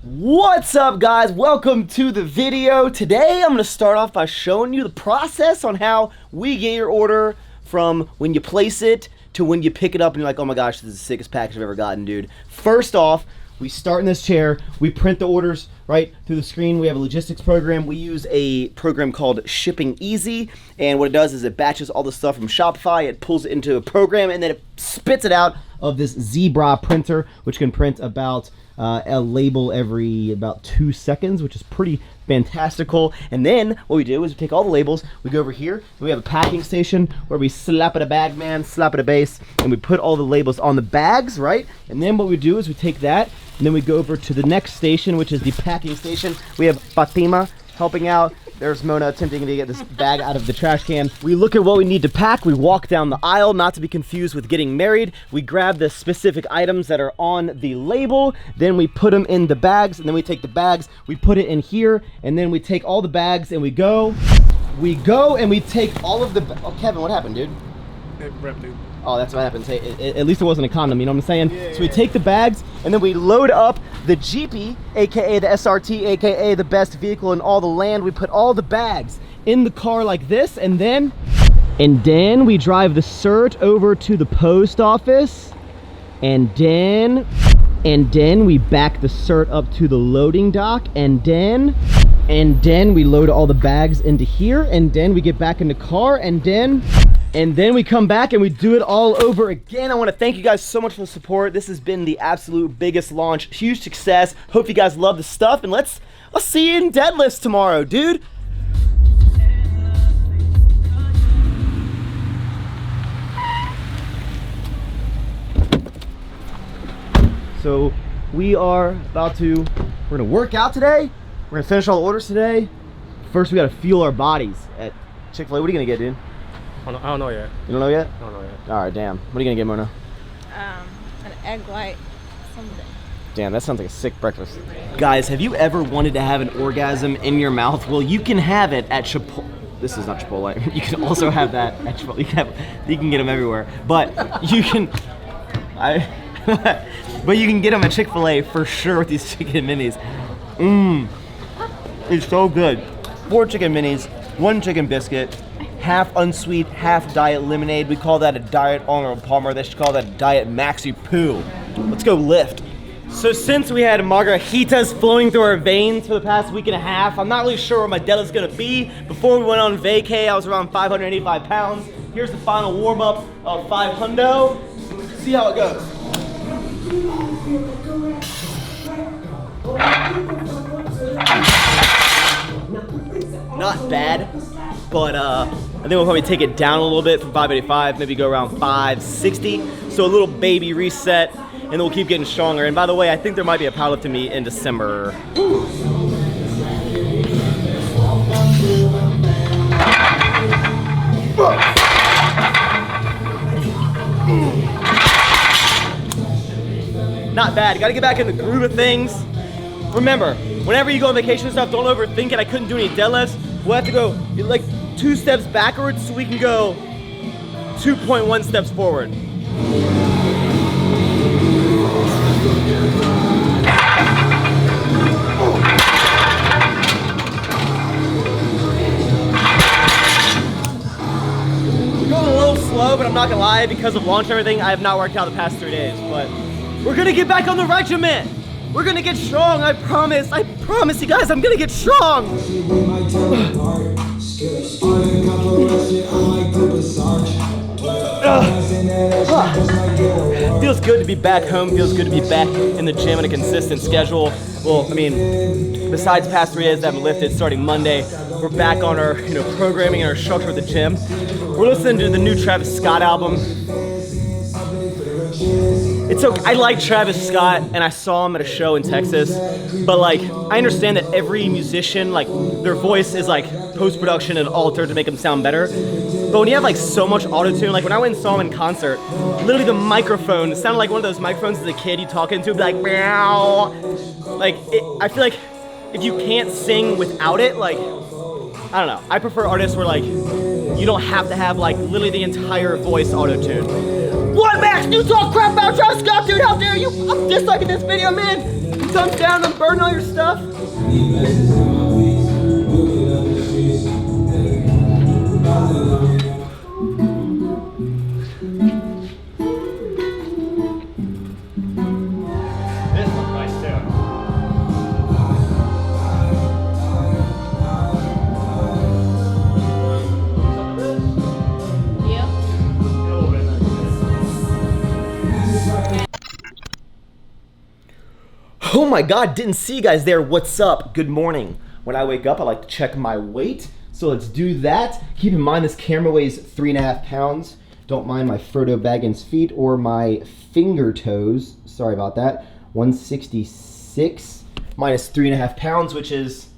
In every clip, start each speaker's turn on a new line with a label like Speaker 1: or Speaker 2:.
Speaker 1: What's up, guys? Welcome to the video. Today I'm going to start off by showing you the process on how we get your order from when you place it to when you pick it up and you're like, oh my gosh, this is the sickest package I've ever gotten, dude. First off, we start in this chair, we print the orders right through the screen. We have a logistics program. We use a program called Shipping Easy, and what it does is it batches all the stuff from Shopify, it pulls it into a program, and then it spits it out of this Zebra printer, which can print about a label every about 2 seconds, which is pretty fantastical. And then what we do is we take all the labels, we go over here, and we have a packing station where we slap it a bag, man, slap it a base, and we put all the labels on the bags, right? And then what we do is we take that, and then we go over to the next station, which is the packing station. We have Fatima helping out. There's Mona attempting to get this bag out of the trash can. We look at what we need to pack. We walk down the aisle, not to be confused with getting married. We grab the specific items that are on the label. Then we put them in the bags, and then we take the bags, we put it in here, and then we take all the bags and we go and we take all of the, oh, Kevin, what happened, dude?
Speaker 2: It ripped, dude.
Speaker 1: Oh, that's what happens. Hey, at least it wasn't a condom, you know what I'm saying?
Speaker 2: Yeah,
Speaker 1: so we take the bags, and then we load up the Jeepy, aka the SRT, aka the best vehicle in all the land. We put all the bags in the car like this, and then we drive the cert over to the post office, and then we back the cert up to the loading dock, and then we load all the bags into here, and then we get back in the car, and then we come back and we do it all over again. I want to thank you guys so much for the support. This has been the absolute biggest launch, huge success. Hope you guys love the stuff, and I'll see you in deadlifts tomorrow, dude. So we're gonna work out today. We're gonna finish all the orders today. First, we gotta fuel our bodies at Chick-fil-A. What are you gonna get, dude?
Speaker 2: I don't know yet.
Speaker 1: You don't know yet?
Speaker 2: I don't know yet.
Speaker 1: All right, damn. What are you gonna get, Mona?
Speaker 3: An egg white something.
Speaker 1: Damn, that sounds like a sick breakfast. Guys, have you ever wanted to have an orgasm in your mouth? Well, you can have it at Chipotle. This is not Chipotle. You can also have that at Chipotle. You can get them everywhere, but you can. But you can get them at Chick-fil-A for sure with these chicken minis. It's so good. 4 chicken minis, 1 chicken biscuit, half unsweet, half diet lemonade. We call that a diet Arnold Palmer. They should call that a diet Maxi Poo. Let's go lift. So since we had margaritas flowing through our veins for the past week and a half, I'm not really sure where my deadlift's gonna be. Before we went on vacay, I was around 585 pounds. Here's the final warm up of 500. See how it goes. Not bad, but I think we'll probably take it down a little bit from 585, maybe go around 560. So a little baby reset, and then we'll keep getting stronger. And by the way, I think there might be a powerlifting meet in December. Not bad. Gotta get back in the groove of things. Remember, whenever you go on vacation and stuff, don't overthink it. I couldn't do any deadlifts. We'll have to go like 2 steps backwards so we can go 2.1 steps forward. We're going a little slow, but I'm not gonna lie, because of launch and everything, I have not worked out the past 3 days, but we're gonna get back on the regimen. We're gonna get strong, I promise you guys, I'm gonna get strong. Feels good to be back home, feels good to be back in the gym on a consistent schedule. Well, I mean, besides past 3 days that haven't lifted, starting Monday, we're back on our programming and our structure at the gym. We're listening to the new Travis Scott album. It's okay. I like Travis Scott, and I saw him at a show in Texas, but like, I understand that every musician, like, their voice is like post-production and altered to make them sound better. But when you have like so much auto-tune, like when I went and saw him in concert, literally the microphone sounded like one of those microphones as a kid you talk into, be like, meow. Like, I feel like if you can't sing without it, like, I don't know. I prefer artists where like, you don't have to have like literally the entire voice auto-tuned. What, Max? You talk crap about Travis Scott, dude? How dare you? I'm disliking this video, man. thumbs down and burn all your stuff.
Speaker 2: This looks nice too.
Speaker 1: Oh my God, didn't see you guys there. What's up? Good morning. When I wake up, I like to check my weight. So let's do that. Keep in mind this camera weighs 3.5 pounds. Don't mind my Frodo Baggins feet or my finger toes. Sorry about that. 166 minus 3.5 pounds, which is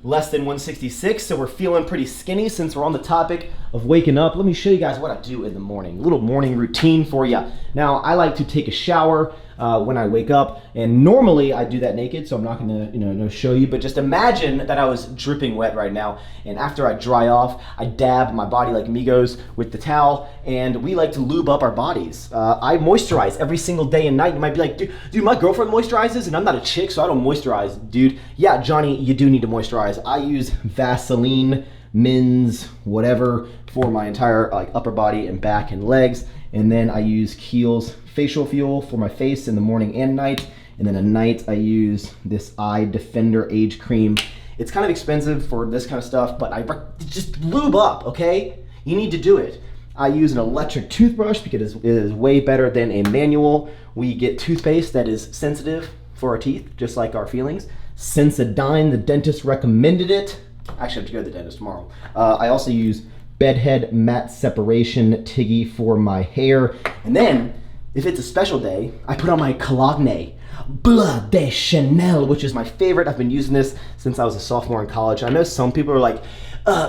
Speaker 1: less than 166. So we're feeling pretty skinny since we're on the topic of waking up. Let me show you guys what I do in the morning. A little morning routine for you. Now, I like to take a shower when I wake up, and normally I do that naked, so I'm not gonna show you, but just imagine that I was dripping wet right now, and after I dry off, I dab my body like Migos with the towel, and we like to lube up our bodies. I moisturize every single day and night. You might be like, dude, my girlfriend moisturizes, and I'm not a chick, so I don't moisturize. Dude, yeah, Johnny, you do need to moisturize. I use Vaseline, Men's, whatever, for my entire upper body and back and legs, and then I use Kiehl's facial fuel for my face in the morning and night, and then at night I use this Eye Defender Age Cream. It's kind of expensive for this kind of stuff, but I just lube up, okay? You need to do it. I use an electric toothbrush because it is way better than a manual. We get toothpaste that is sensitive for our teeth, just like our feelings. Sensodyne, the dentist recommended it. Actually, I have to go to the dentist tomorrow. I also use Bedhead Matte Separation Tiggy for my hair. And then, if it's a special day, I put on my Cologne Bleu de Chanel, which is my favorite. I've been using this since I was a sophomore in college. I know some people are like,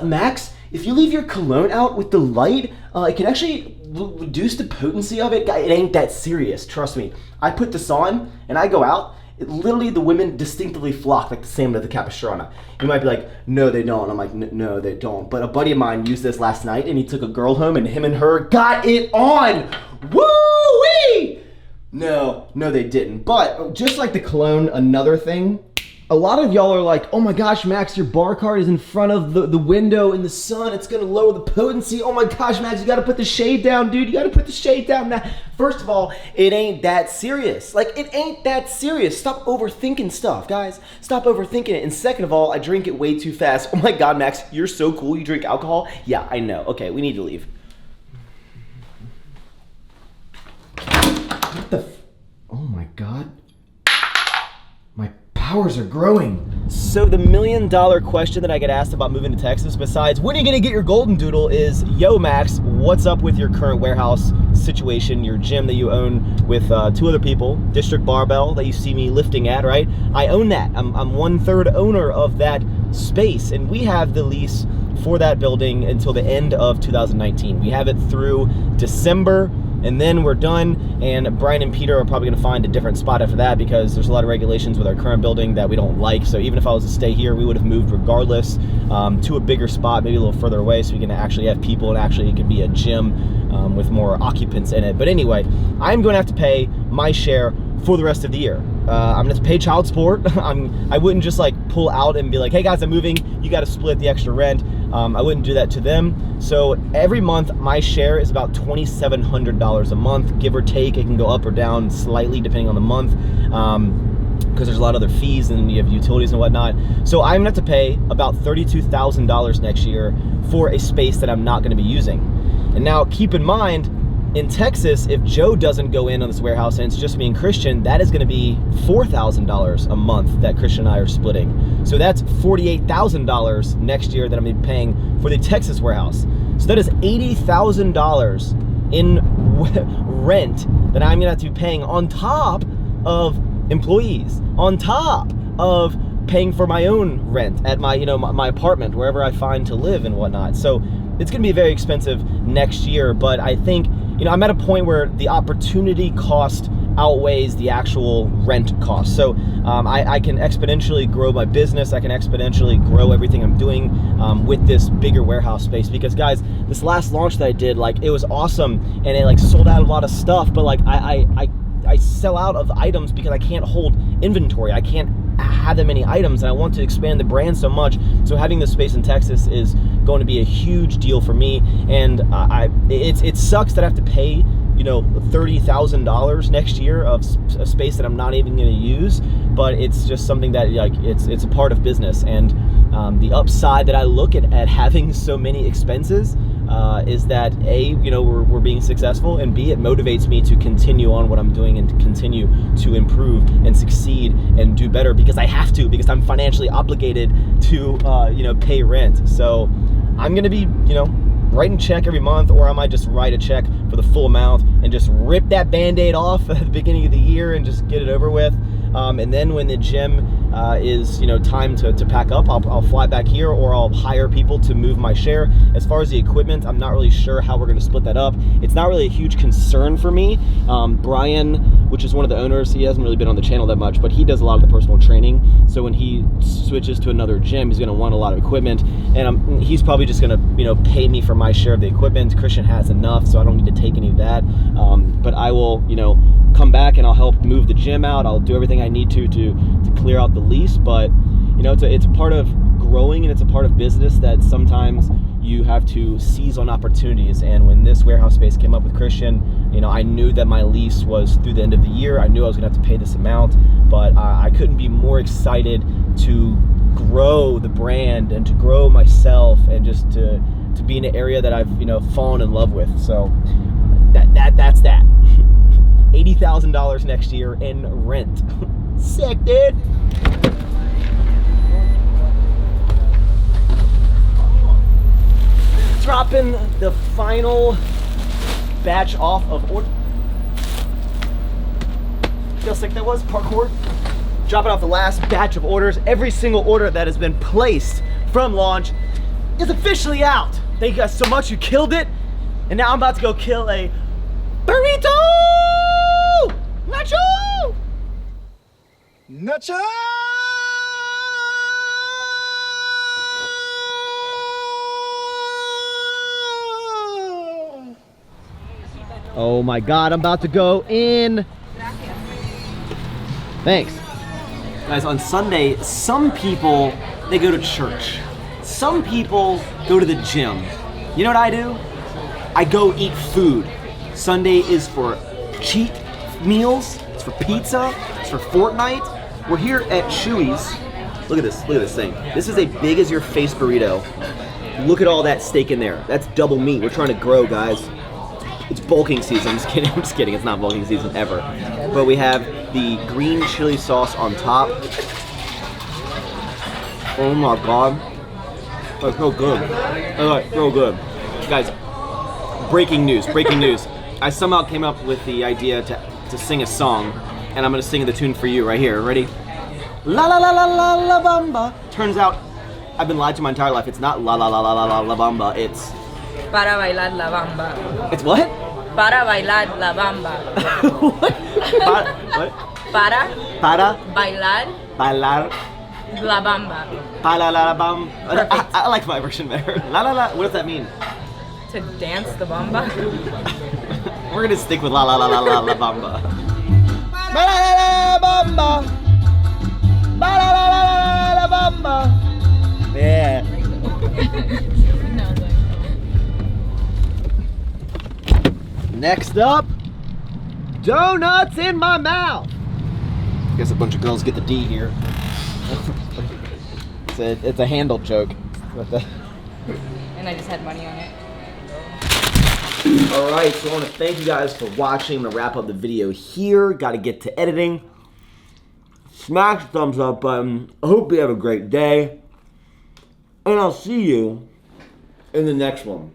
Speaker 1: Max, if you leave your cologne out with the light, it can actually reduce the potency of it. It ain't that serious, trust me. I put this on and I go out. Literally, the women distinctively flock like the salmon of the Capistrano. You might be like, no, they don't. I'm like, no, they don't. But a buddy of mine used this last night, and he took a girl home, and him and her got it on. Woo-wee! No, they didn't. But just like the cologne, another thing, a lot of y'all are like, oh my gosh, Max, your bar cart is in front of the window in the sun. It's going to lower the potency. Oh my gosh, Max, you got to put the shade down, dude. You got to put the shade down now. First of all, it ain't that serious. It ain't that serious. Stop overthinking stuff, guys. Stop overthinking it. And second of all, I drink it way too fast. Oh my God, Max, you're so cool. You drink alcohol? Yeah, I know. Okay, we need to leave. What the oh my God. My powers are growing. So the $1 million question that I get asked about moving to Texas, besides when are you gonna get your golden doodle, is, yo Max, what's up with your current warehouse situation, your gym that you own with 2 other people, District Barbell, that you see me lifting at, right? I own that. I'm 1/3 owner of that space, and we have the lease for that building until the end of 2019. We have it through December, and then we're done, and Brian and Peter are probably gonna find a different spot after that because there's a lot of regulations with our current building that we don't like. So even if I was to stay here, we would have moved regardless to a bigger spot, maybe a little further away, so we can actually have people, and actually it could be a gym with more occupants in it. But anyway, I'm going to have to pay my share for the rest of the year. I'm gonna have to pay child support. I wouldn't just pull out and be like, hey guys, I'm moving, you gotta split the extra rent. I wouldn't do that to them. So every month, my share is about $2,700 a month, give or take. It can go up or down slightly depending on the month, because there's a lot of other fees and you have utilities and whatnot. So I'm gonna have to pay about $32,000 next year for a space that I'm not gonna be using. And now keep in mind, in Texas, if Joe doesn't go in on this warehouse and it's just me and Christian, that is gonna be $4,000 a month that Christian and I are splitting. So that's $48,000 next year that I'm gonna be paying for the Texas warehouse. So that is $80,000 in rent that I'm gonna have to be paying on top of employees, on top of paying for my own rent at my, my apartment, wherever I find to live and whatnot. So it's gonna be very expensive next year, but I think, I'm at a point where the opportunity cost outweighs the actual rent cost. So I can exponentially grow my business. I can exponentially grow everything I'm doing with this bigger warehouse space. Because guys, this last launch that I did, it was awesome, and it sold out a lot of stuff, but I I sell out of items because I can't hold inventory. I can't have that many items, and I want to expand the brand so much. So having this space in Texas is going to be a huge deal for me. And it sucks that I have to pay, you know, $30,000 next year of a space that I'm not even going to use, but it's just something that, like, it's a part of business. And the upside that I look at having so many expenses is that A, you know, we're being successful, and B, it motivates me to continue on what I'm doing and to continue to improve and succeed and do better, because I have to, because I'm financially obligated to you know, pay rent. So I'm gonna be, you know, writing a check every month, or I might just write a check for the full amount and just rip that Band-Aid off at the beginning of the year and just get it over with. And then when the gym is, you know, time to pack up, I'll fly back here, or I'll hire people to move my share. As far as the equipment, I'm not really sure how we're gonna split that up. It's not really a huge concern for me. Brian, which is one of the owners, he hasn't really been on the channel that much, but he does a lot of the personal training. So when he switches to another gym, he's gonna want a lot of equipment, and he's probably just gonna, you know, pay me for my share of the equipment. Christian has enough, so I don't need to take any of that. But I will, you know, come back and I'll help move the gym out. I'll do everything I need to clear out the lease. But you know, it's a part of growing, and it's a part of business that sometimes you have to seize on opportunities. And when this warehouse space came up with Christian, you know, I knew that my lease was through the end of the year. I knew I was gonna have to pay this amount, but I couldn't be more excited to grow the brand and to grow myself, and just to be in an area that I've, you know, fallen in love with. So that's that. $80,000 next year in rent. Sick, dude. Dropping the final batch off of order. See how sick that was? Parkour. Dropping off the last batch of orders. Every single order that has been placed from launch is officially out. Thank you guys so much. You killed it. And now I'm about to go kill a burrito! Nacho!
Speaker 4: Nacho!
Speaker 1: Oh my God, I'm about to go in. Thanks. Guys, on Sunday, some people, they go to church. Some people go to the gym. You know what I do? I go eat food. Sunday is for cheat meals, it's for pizza, it's for Fortnite. We're here at Chewy's. Look at this thing. This is a big as your face burrito. Look at all that steak in there. That's double meat. We're trying to grow, guys. It's bulking season. I'm just kidding. It's not bulking season ever. But we have the green chili sauce on top. Oh my God. That's so good. That's so good. Guys, breaking news. I somehow came up with the idea to sing a song, and I'm gonna sing the tune for you right here. Ready? La la la la la la bamba. Turns out I've been lied to my entire life. It's not la la la la la la la bamba. It's
Speaker 5: Para bailar la bamba.
Speaker 1: It's what?
Speaker 5: Para bailar la bamba.
Speaker 1: What? What?
Speaker 5: Para bailar
Speaker 1: Bailar
Speaker 5: la bamba.
Speaker 1: la la bam. I like my version better. La la la. What does that mean?
Speaker 5: To dance the bamba.
Speaker 1: We're gonna stick with la la la la la la bamba. Ba la la la bamba. Ba la la la la la bamba. Yeah. Next up, donuts in my mouth. I guess a bunch of girls get the D here. It's a handle joke.
Speaker 5: And I just had money on it.
Speaker 1: Alright, so I want to thank you guys for watching. I'm going to wrap up the video here. Got to get to editing. Smash the thumbs up button. I hope you have a great day. And I'll see you in the next one.